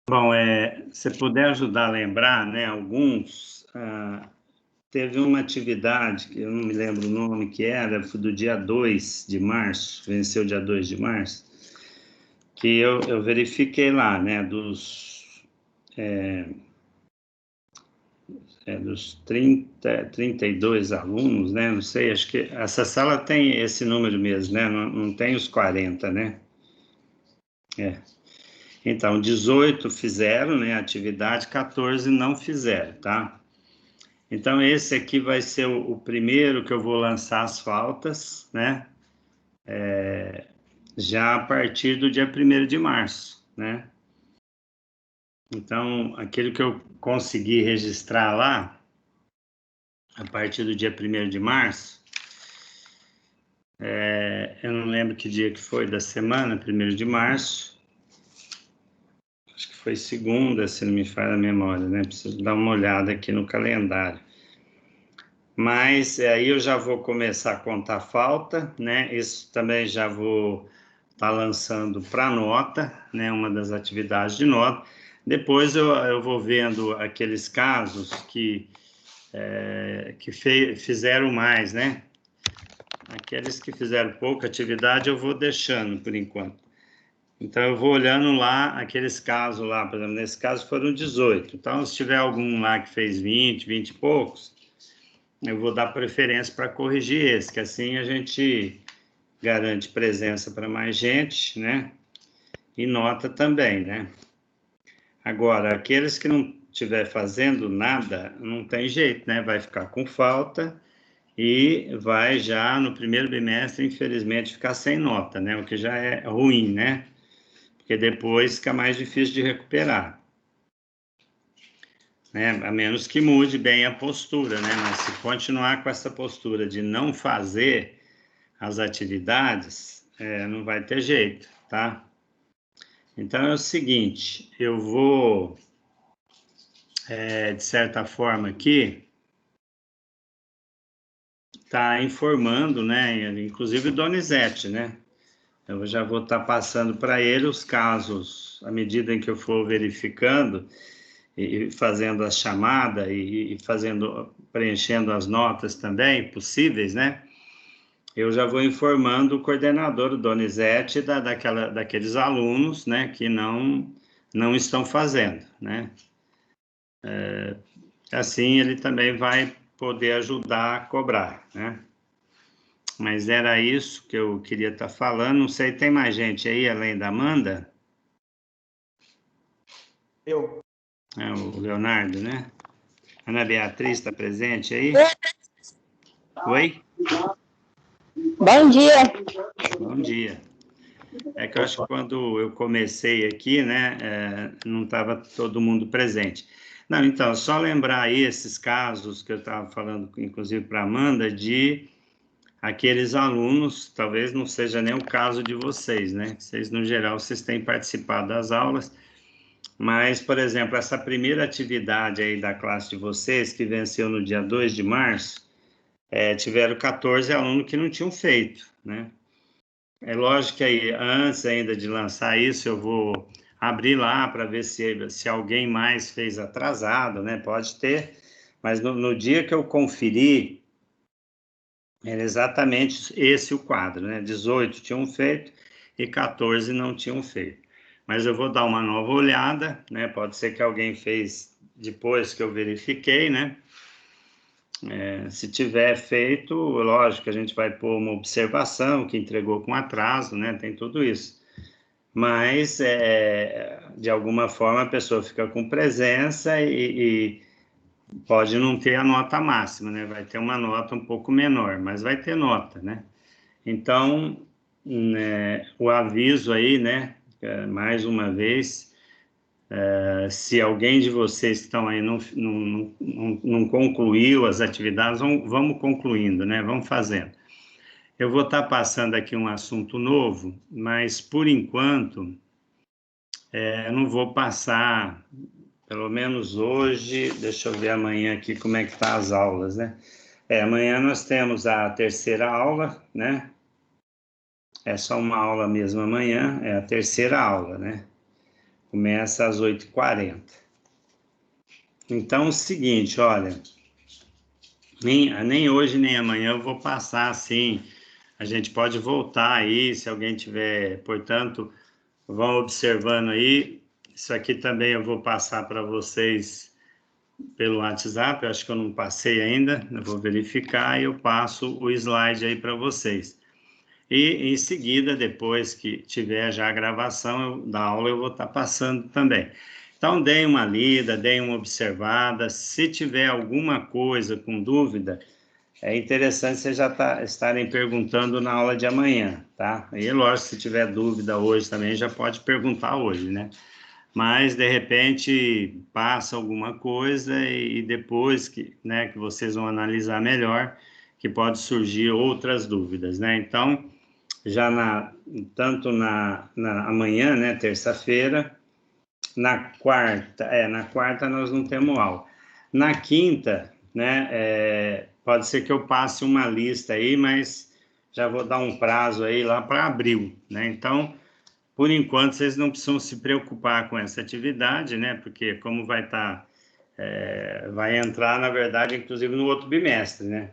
Bom, se puder ajudar a lembrar, né, alguns, teve uma atividade, que eu não me lembro o nome que era, foi do dia 2 de março, venceu dia 2 de março, que eu verifiquei lá, né, dos 32 alunos, né, não sei, acho que essa sala tem esse número mesmo, né, não tem os 40, né? Então, 18 fizeram, né, atividade, 14 não fizeram, tá? Então, esse aqui vai ser o primeiro que eu vou lançar as faltas, né? Já a partir do dia 1º de março, né? Então, aquilo que eu consegui registrar lá, a partir do dia 1º de março, eu não lembro que dia que foi da semana, 1º de março, acho que foi segunda, se não me falha a memória, né? Preciso dar uma olhada aqui no calendário. Mas aí eu já vou começar a contar falta, né? Isso também já vou estar lançando para nota, né? Uma das atividades de nota. Depois eu vou vendo aqueles casos que fizeram mais, né? Aqueles que fizeram pouca atividade eu vou deixando por enquanto. Então eu vou olhando lá aqueles casos lá, por exemplo, nesse caso foram 18. Então se tiver algum lá que fez 20 e poucos, eu vou dar preferência para corrigir esse, que assim a gente garante presença para mais gente, né? E nota também, né? Agora, aqueles que não estiver fazendo nada, não tem jeito, né? Vai ficar com falta e vai já no primeiro bimestre, infelizmente, ficar sem nota, né? O que já é ruim, né? Porque depois fica mais difícil de recuperar. Né? A menos que mude bem a postura, né? Mas se continuar com essa postura de não fazer as atividades, não vai ter jeito, tá? Então é o seguinte, eu vou, de certa forma aqui, tá informando, né? Inclusive o Donizete, né? Eu já vou estar passando para ele os casos, à medida em que eu for verificando e fazendo a chamada e preenchendo as notas também possíveis, né? Eu já vou informando o coordenador, o Donizete, daqueles alunos, né, que não estão fazendo, né? Assim ele também vai poder ajudar a cobrar, né? Mas era isso que eu queria estar falando. Não sei, tem mais gente aí além da Amanda? Eu. O Leonardo, né? Ana Beatriz está presente aí? Oi? Bom dia. Bom dia. É que eu acho que quando eu comecei aqui, né, não estava todo mundo presente. Não, então, só lembrar aí esses casos que eu estava falando, inclusive para a Amanda, de aqueles alunos, talvez não seja nem o caso de vocês, né? Vocês, no geral, vocês têm participado das aulas, mas, por exemplo, essa primeira atividade aí da classe de vocês, que venceu no dia 2 de março, tiveram 14 alunos que não tinham feito, né? É lógico que aí, antes ainda de lançar isso, eu vou abrir lá para ver se alguém mais fez atrasado, né? Pode ter, mas no dia que eu conferi, era exatamente esse o quadro, né? 18 tinham feito e 14 não tinham feito. Mas eu vou dar uma nova olhada, né? Pode ser que alguém fez depois que eu verifiquei, né? Se tiver feito, lógico, a gente vai pôr uma observação que entregou com atraso, né? Tem tudo isso. Mas, de alguma forma, a pessoa fica com presença e pode não ter a nota máxima, né? Vai ter uma nota um pouco menor, mas vai ter nota, né? Então, né, o aviso aí, né? Mais uma vez, se alguém de vocês que estão aí não concluiu as atividades, vamos concluindo, né? Vamos fazendo. Eu vou estar passando aqui um assunto novo, mas por enquanto eu não vou passar, pelo menos hoje, deixa eu ver amanhã aqui como é que tá as aulas, né? Amanhã nós temos a terceira aula, né? É só uma aula mesmo amanhã, é a terceira aula, né? Começa às 8h40. Então, é o seguinte, olha, nem hoje nem amanhã eu vou passar assim. A gente pode voltar aí, se alguém tiver, portanto, vão observando aí. Isso aqui também eu vou passar para vocês pelo WhatsApp, eu acho que eu não passei ainda, eu vou verificar e eu passo o slide aí para vocês. E em seguida, depois que tiver já a gravação da aula, eu vou estar passando também. Então, deem uma lida, deem uma observada. Se tiver alguma coisa com dúvida, é interessante vocês já estarem perguntando na aula de amanhã, tá? E lógico, se tiver dúvida hoje também, já pode perguntar hoje, né? Mas, de repente, passa alguma coisa e depois que vocês vão analisar melhor, que pode surgir outras dúvidas, né? Então, já tanto na amanhã, né, terça-feira, na quarta nós não temos aula. Na quinta, né, pode ser que eu passe uma lista aí, mas já vou dar um prazo aí lá para abril, né? Então, por enquanto, vocês não precisam se preocupar com essa atividade, né? Porque como vai vai entrar, na verdade, inclusive no outro bimestre, né?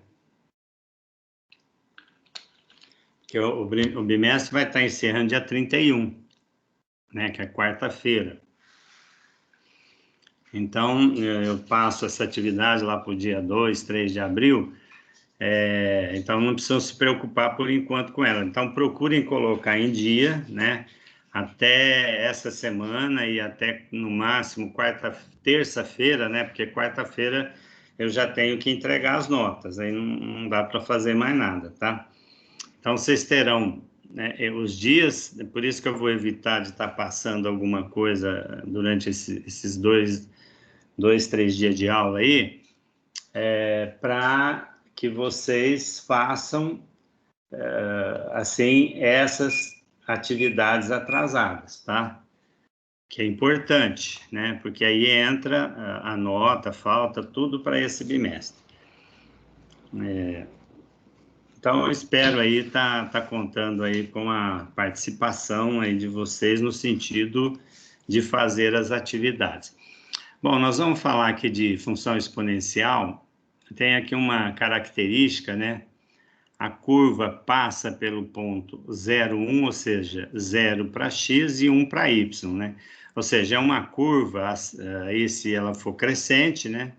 Que o bimestre vai estar encerrando dia 31, né? Que é quarta-feira. Então, eu passo essa atividade lá para o dia 2, 3 de abril, então não precisam se preocupar por enquanto com ela. Então, procurem colocar em dia, né? Até essa semana e até, no máximo, terça-feira, né? Porque quarta-feira eu já tenho que entregar as notas, aí não dá para fazer mais nada, tá? Então, vocês terão, né, os dias, por isso que eu vou evitar de estar passando alguma coisa durante esses 3 dias de aula aí, para que vocês façam, assim, essas atividades atrasadas, tá? Que é importante, né? Porque aí entra a nota, falta, tudo para esse bimestre. Então, eu espero aí tá contando aí com a participação aí de vocês no sentido de fazer as atividades. Bom, nós vamos falar aqui de função exponencial. Tem aqui uma característica, né? A curva passa pelo ponto 0, 1, ou seja, 0 para x e 1 para y, né? Ou seja, é uma curva, aí se ela for crescente, né?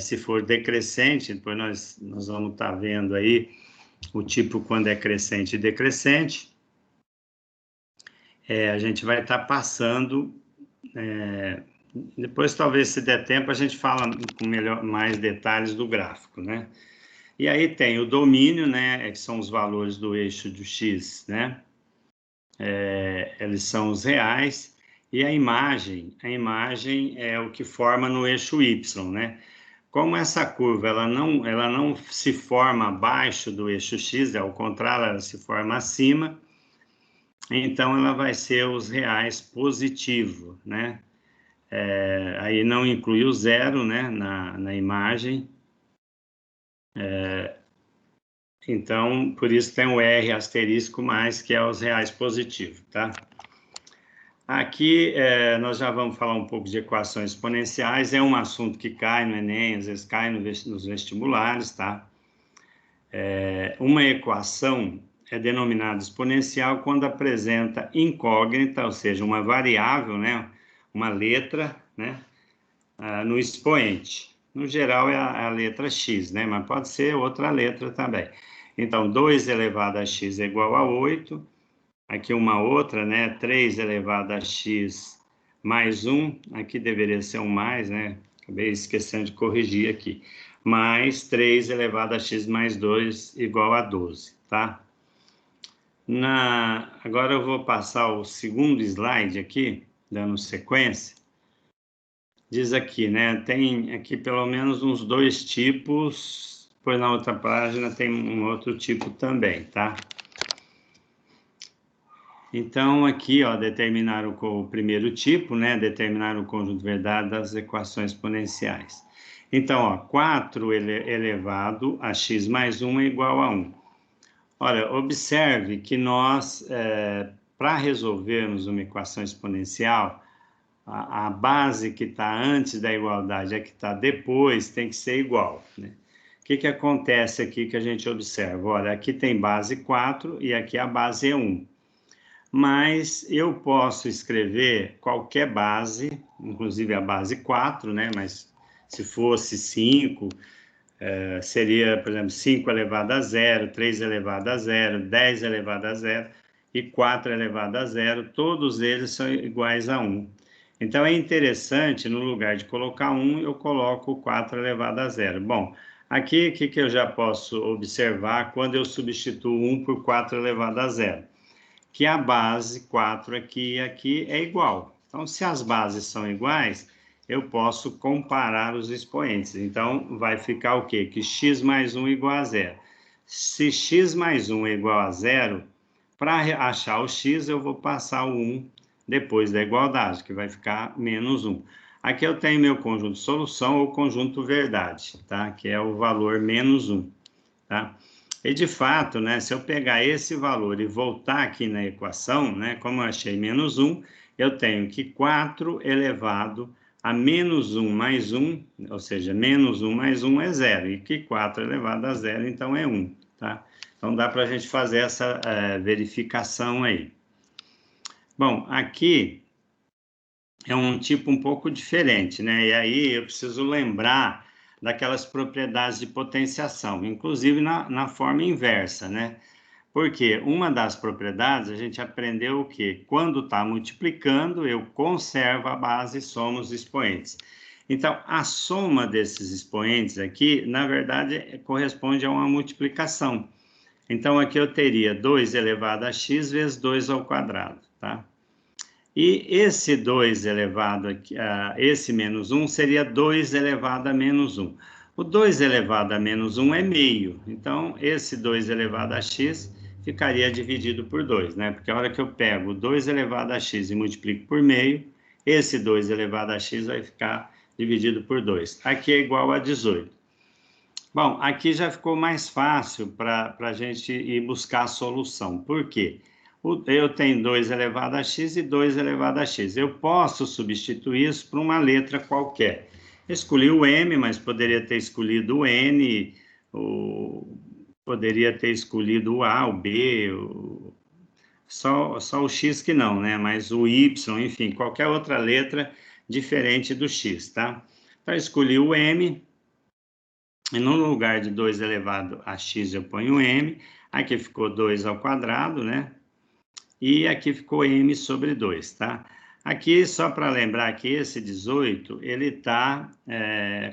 Se for decrescente, depois nós vamos estar vendo aí o tipo quando é crescente e decrescente. A gente vai estar passando... depois, talvez, se der tempo, a gente fala com mais detalhes do gráfico, né? E aí tem o domínio, né? Que são os valores do eixo do x, né? Eles são os reais. E a imagem é o que forma no eixo y, né? Como essa curva ela não se forma abaixo do eixo x, ao contrário, ela se forma acima, então ela vai ser os reais positivo, né? Aí não inclui o zero, né, na imagem. Então, por isso tem o R asterisco mais, que é os reais positivos, tá? Aqui nós já vamos falar um pouco de equações exponenciais, é um assunto que cai no Enem, às vezes cai nos vestibulares, tá? Uma equação é denominada exponencial quando apresenta incógnita, ou seja, uma variável, né, uma letra, né, no expoente. No geral é a letra x, né, mas pode ser outra letra também. Então, 2 elevado a x é igual a 8. Aqui uma outra, né, 3 elevado a x mais 1. Aqui deveria ser um mais, né, acabei esquecendo de corrigir aqui. Mais 3 elevado a x mais 2 igual a 12, tá? Agora eu vou passar o segundo slide aqui, dando sequência. Diz aqui, né, tem aqui pelo menos uns 2 tipos, depois na outra página tem um outro tipo também, tá? Então, aqui, ó, determinar o primeiro tipo, né, determinar o conjunto de verdade das equações exponenciais. Então, ó, 4 elevado a x mais 1 é igual a 1. Olha, observe que nós, para resolvermos uma equação exponencial, a base que está antes da igualdade e a que está depois tem que ser igual, né? O que acontece aqui que a gente observa? Olha, aqui tem base 4 e aqui a base é 1. Mas eu posso escrever qualquer base, inclusive a base 4, né? Mas se fosse 5, seria, por exemplo, 5 elevado a 0, 3 elevado a 0, 10 elevado a 0 e 4 elevado a 0. Todos eles são iguais a 1. Então, é interessante, no lugar de colocar 1, eu coloco 4 elevado a 0. Bom, aqui, o que eu já posso observar quando eu substituo 1 por 4 elevado a 0? Que a base 4 aqui e aqui é igual. Então, se as bases são iguais, eu posso comparar os expoentes. Então, vai ficar o quê? Que x mais 1 igual a 0. Se x mais 1 é igual a 0, para achar o x, eu vou passar o 1 depois da igualdade, que vai ficar menos 1. Aqui eu tenho meu conjunto de solução ou conjunto verdade, tá? Que é o valor menos 1, tá? E, de fato, né, se eu pegar esse valor e voltar aqui na equação, né, como eu achei menos 1, eu tenho que 4 elevado a menos 1 mais 1, ou seja, menos 1 mais 1 é 0, e que 4 elevado a 0, então, é 1, tá? Então, dá para a gente fazer essa verificação aí. Bom, aqui é um tipo um pouco diferente, né? E aí eu preciso lembrar daquelas propriedades de potenciação, inclusive na forma inversa, né? Porque uma das propriedades, a gente aprendeu o quê? Quando está multiplicando, eu conservo a base e somo os expoentes. Então, a soma desses expoentes aqui, na verdade, corresponde a uma multiplicação. Então, aqui eu teria 2 elevado a x vezes 2 ao quadrado, tá? E esse 2 elevado a esse menos 1 seria 2 elevado a menos 1. O 2 elevado a menos 1 é meio. Então, esse 2 elevado a x ficaria dividido por 2, né? Porque a hora que eu pego 2 elevado a x e multiplico por meio, esse 2 elevado a x vai ficar dividido por 2. Aqui é igual a 18. Bom, aqui já ficou mais fácil para a gente ir buscar a solução. Por quê? Eu tenho 2 elevado a x e 2 elevado a x. Eu posso substituir isso por uma letra qualquer. Escolhi o m, mas poderia ter escolhido o n, poderia ter escolhido o a, o b, só o x que não, né? Mas o y, enfim, qualquer outra letra diferente do x, tá? Então, eu escolhi o m. E no lugar de 2 elevado a x, eu ponho m. Aqui ficou 2 ao quadrado, né? E aqui ficou m sobre 2, tá? Aqui, só para lembrar que esse 18, ele está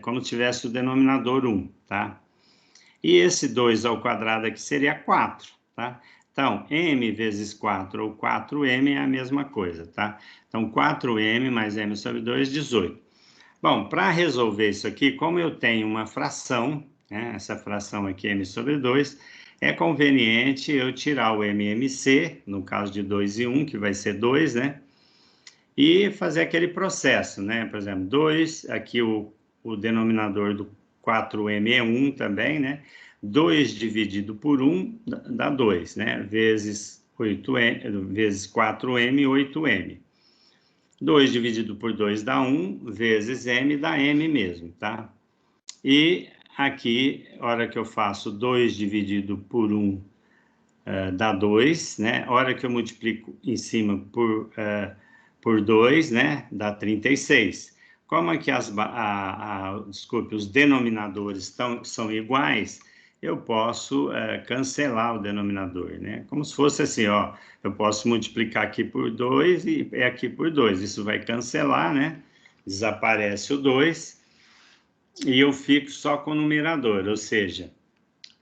como se tivesse o denominador 1, tá? E esse 2 ao quadrado aqui seria 4, tá? Então, m vezes 4 ou 4m é a mesma coisa, tá? Então, 4m mais m sobre 2, 18. Bom, para resolver isso aqui, como eu tenho uma fração, né, essa fração aqui, m sobre 2, é conveniente eu tirar o MMC, no caso de 2 e 1, que vai ser 2, né? E fazer aquele processo, né? Por exemplo, 2, aqui o denominador do 4m é 1 também, né? 2 dividido por 1 dá 2, né? Vezes 8m, vezes 4m, 8m. 2 dividido por 2 dá 1, vezes m dá m mesmo, tá? E aqui, a hora que eu faço 2 dividido por 1 dá 2, né? A hora que eu multiplico em cima por 2, né? Dá 36. Como aqui desculpe, os denominadores são iguais, eu posso cancelar o denominador, né? Como se fosse assim, ó, eu posso multiplicar aqui por 2 e aqui por 2. Isso vai cancelar, né? Desaparece o 2 e eu fico só com o numerador, ou seja,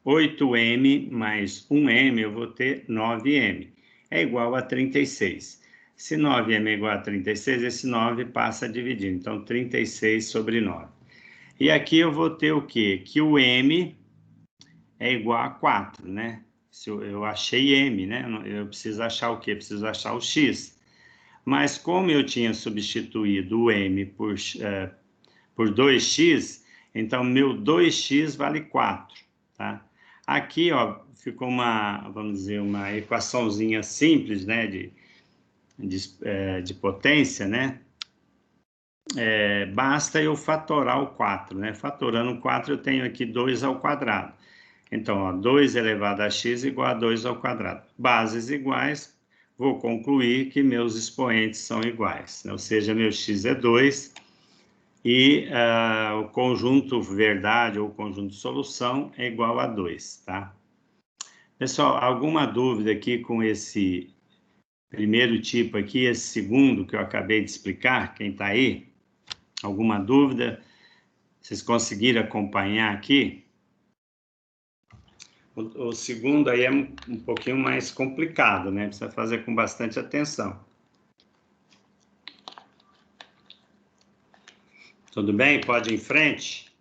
8m mais 1m, eu vou ter 9m. É igual a 36. Se 9m é igual a 36, esse 9 passa a dividir. Então, 36 sobre 9. E aqui eu vou ter o quê? Que o m é igual a 4, né? Se eu achei m, né? Eu preciso achar o quê? Preciso achar o x. Mas como eu tinha substituído o m por 2x, então meu 2x vale 4, tá? Aqui, ó, ficou vamos dizer, uma equaçãozinha simples, né, de potência, né? basta eu fatorar o 4, né? Fatorando o 4, eu tenho aqui 2 ao quadrado. Então, ó, 2 elevado a x igual a 2 ao quadrado. Bases iguais, vou concluir que meus expoentes são iguais, né? Ou seja, meu x é 2 e o conjunto verdade ou conjunto solução é igual a 2, tá? Pessoal, alguma dúvida aqui com esse primeiro tipo aqui, esse segundo que eu acabei de explicar? Quem está aí? Alguma dúvida? Vocês conseguiram acompanhar aqui? O segundo aí é um pouquinho mais complicado, né? Precisa fazer com bastante atenção. Tudo bem? Pode ir em frente?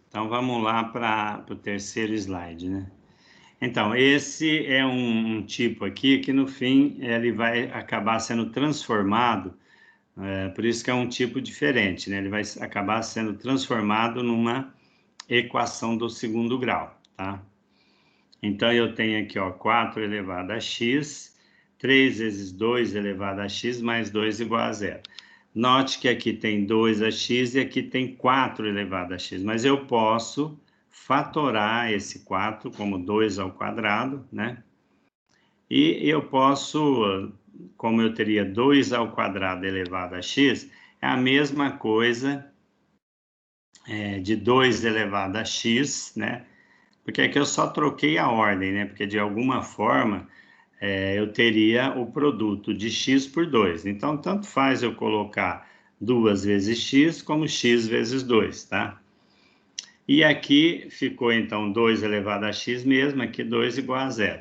Então vamos lá para o terceiro slide, né? Então, esse é um tipo aqui que, no fim, ele vai acabar sendo transformado, por isso que é um tipo diferente, né? Ele vai acabar sendo transformado numa equação do segundo grau, tá? Então, eu tenho aqui, ó, 4 elevado a x, 3 vezes 2 elevado a x mais 2 igual a 0. Note que aqui tem 2x e aqui tem 4 elevado a x, mas eu posso fatorar esse 4 como 2 ao quadrado, né? E eu posso, como eu teria 2 ao quadrado elevado a x, é a mesma coisa de 2 elevado a x, né? Porque aqui eu só troquei a ordem, né? Porque de alguma forma eu teria o produto de x por 2. Então, tanto faz eu colocar 2 vezes x como x vezes 2, tá? E aqui ficou, então, 2 elevado a x mesmo, aqui 2 igual a 0.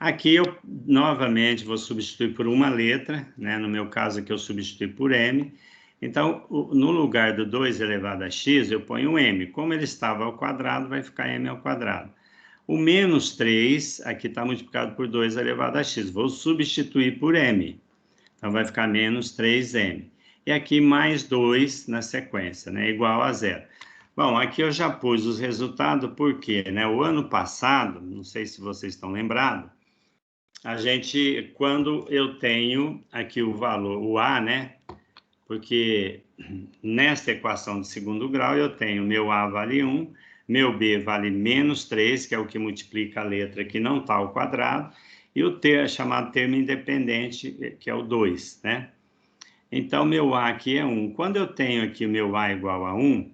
Aqui eu, novamente, vou substituir por uma letra, né? No meu caso aqui eu substituí por m. Então, no lugar do 2 elevado a x, eu ponho m. Como ele estava ao quadrado, vai ficar m ao quadrado. O menos 3, aqui está multiplicado por 2 elevado a x. Vou substituir por m. Então, vai ficar menos 3m. E aqui mais 2 na sequência, né? Igual a 0. Bom, aqui eu já pus os resultados, porque, né? O ano passado, não sei se vocês estão lembrados, a gente, quando eu tenho aqui o valor, o a, né? Porque nesta equação de segundo grau eu tenho meu a vale 1, meu b vale menos 3, que é o que multiplica a letra que não está ao quadrado, e o chamado termo independente, que é o 2, né? Então, meu a aqui é 1. Quando eu tenho aqui o meu a igual a 1,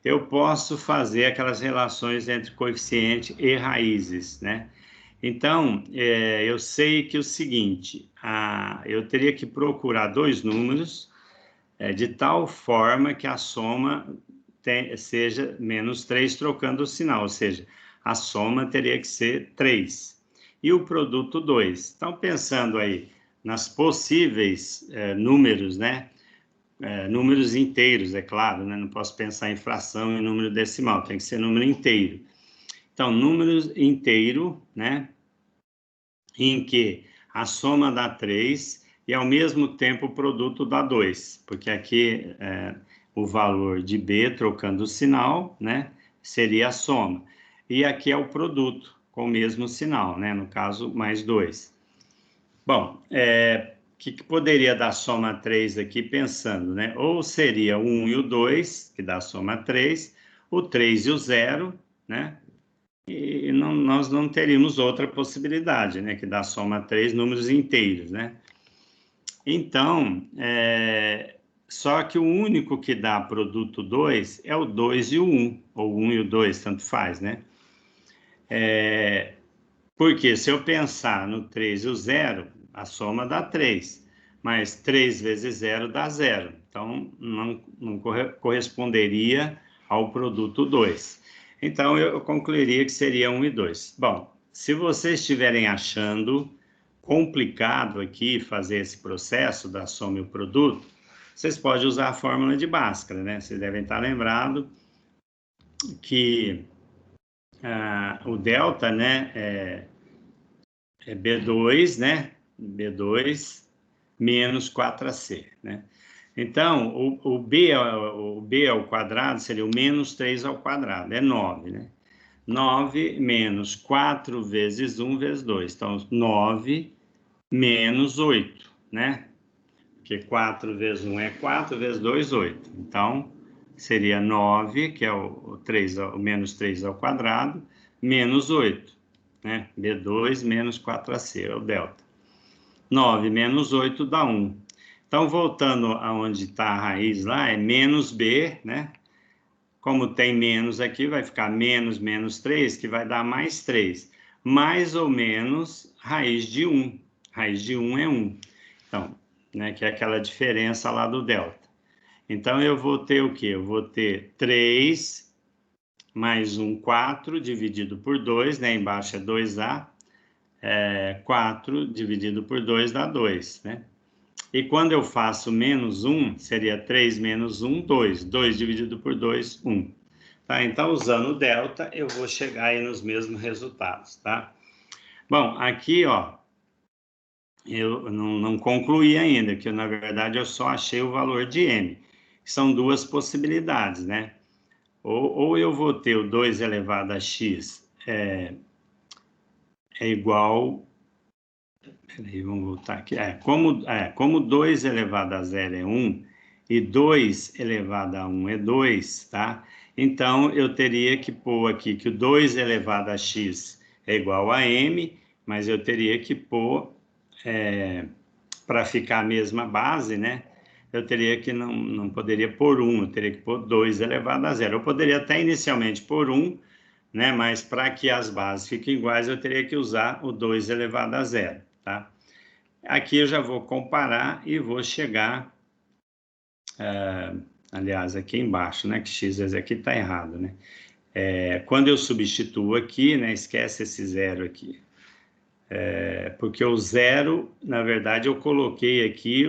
eu posso fazer aquelas relações entre coeficiente e raízes, né? Então, eu sei que o seguinte, eu teria que procurar dois números de tal forma que a soma seja menos 3 trocando o sinal, ou seja, a soma teria que ser 3. E o produto 2. Então, pensando aí nas possíveis números, né? Números inteiros, é claro, né? Não posso pensar em fração e número decimal, tem que ser número inteiro. Então, número inteiro, né? Em que a soma dá 3 e, ao mesmo tempo, o produto dá 2, porque aqui o valor de B, trocando o sinal, né? Seria a soma. E aqui é o produto, com o mesmo sinal, né? No caso, mais 2. Bom, que poderia dar soma 3 aqui pensando, né? Ou seria o 1 e o 2, que dá soma 3, o 3 e o 0, né? E nós não teríamos outra possibilidade, né? Que dá soma 3 números inteiros, né? Então, só que o único que dá produto 2 é o 2 e o 1, ou 1 e o 2, tanto faz, né? Porque se eu pensar no 3 e o 0, a soma dá 3, mas 3 vezes 0 dá 0. Então, não corresponderia ao produto 2. Então, eu concluiria que seria 1 e 2. Bom, se vocês estiverem achando complicado aqui fazer esse processo da soma e o produto, vocês podem usar a fórmula de Bhaskara, né? Vocês devem estar lembrados que o delta, né, é B2, né? B2 menos 4AC, né? Então, o B ao quadrado seria o menos 3 ao quadrado, é 9, né? 9 menos 4 vezes 1 vezes 2. Então, 9 menos 8, né? Porque 4 vezes 1 é 4, vezes 2, 8. Então, seria 9, que é o menos 3 ao quadrado, menos 8. Né? B2 menos 4AC, é o delta. 9 menos 8 dá 1. Então, voltando aonde está a raiz lá, é menos B, né? Como tem menos aqui, vai ficar menos menos 3, que vai dar mais 3. Mais ou menos raiz de 1. Raiz de 1 é 1. Então, né, que é aquela diferença lá do delta. Então, eu vou ter o quê? Eu vou ter 3 mais 1, 4, dividido por 2, né? Embaixo é 2A. 4 dividido por 2 dá 2, né? E quando eu faço menos 1, seria 3 menos 1, 2. 2 dividido por 2, 1. Tá? Então, usando o delta, eu vou chegar aí nos mesmos resultados, tá? Bom, aqui, ó, eu não concluí ainda, que na verdade eu só achei o valor de m. São duas possibilidades, né? Ou eu vou ter o 2 elevado a x é igual... Peraí, vamos voltar aqui. Como 2 elevado a 0 é 1 e 2 elevado a 1 é 2, tá? Então, eu teria que pôr aqui que o 2 elevado a x é igual a m, mas eu teria que pôr, para ficar a mesma base, né? Eu teria que, não poderia pôr 1, eu teria que pôr 2 elevado a 0. Eu poderia até inicialmente pôr 1, né? Mas para que as bases fiquem iguais, eu teria que usar o 2 elevado a 0, tá? Aqui eu já vou comparar e vou chegar, aliás, aqui embaixo, né? Que x aqui está errado, né? Quando eu substituo aqui, né? Esquece esse zero aqui. Porque o zero, na verdade, eu coloquei aqui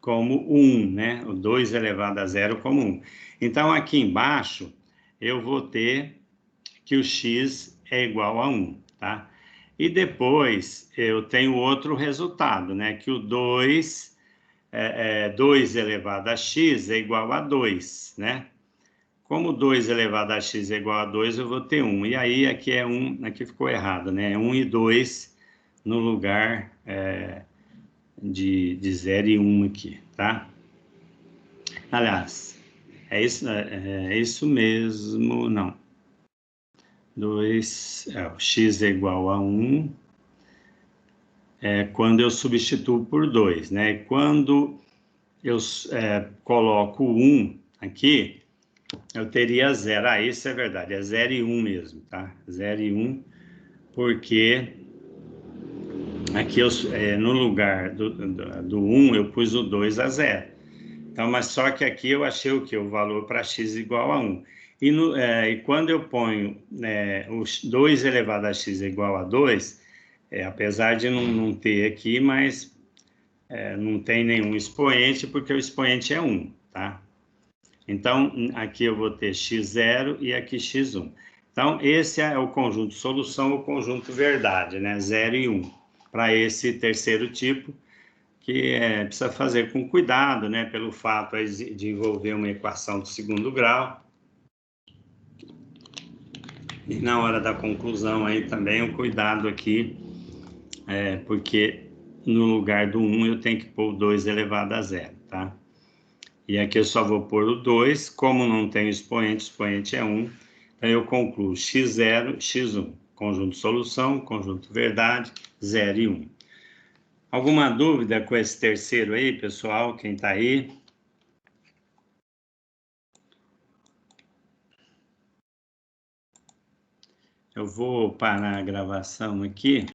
como 1, né? O 2 elevado a 0 como 1. Então, aqui embaixo, eu vou ter que o x é igual a 1, tá? E depois, eu tenho outro resultado, né? Que o 2 elevado a x é igual a 2, né? Como 2 elevado a x é igual a 2, eu vou ter 1. E aí, aqui é 1, aqui ficou errado, né? 1 e 2 no lugar de 0 e 1 aqui, tá? Aliás, é isso mesmo, não. 2, o x é igual a 1, quando eu substituo por 2, né? Quando eu coloco 1 aqui, eu teria 0. Isso é verdade, é 0 e 1 mesmo, tá? 0 e 1, porque aqui no lugar do 1 eu pus o 2 a 0. Então, mas só que aqui eu achei o quê? O valor para x igual a 1. E quando eu ponho o 2 elevado a x igual a 2, apesar de não ter aqui, mas não tem nenhum expoente, porque o expoente é 1, tá? Então, aqui eu vou ter x0 e aqui x1. Então, esse é o conjunto solução, o conjunto verdade, né? 0 e 1. Para esse terceiro tipo, que precisa fazer com cuidado, né? Pelo fato de envolver uma equação de segundo grau. E na hora da conclusão aí também o cuidado aqui, porque no lugar do 1 eu tenho que pôr o 2 elevado a 0, tá? E aqui eu só vou pôr o 2, como não tem expoente, o expoente é 1, então eu concluo x0, x1, conjunto solução, conjunto verdade, 0 e 1. Alguma dúvida com esse terceiro aí, pessoal, quem está aí? Eu vou parar a gravação aqui.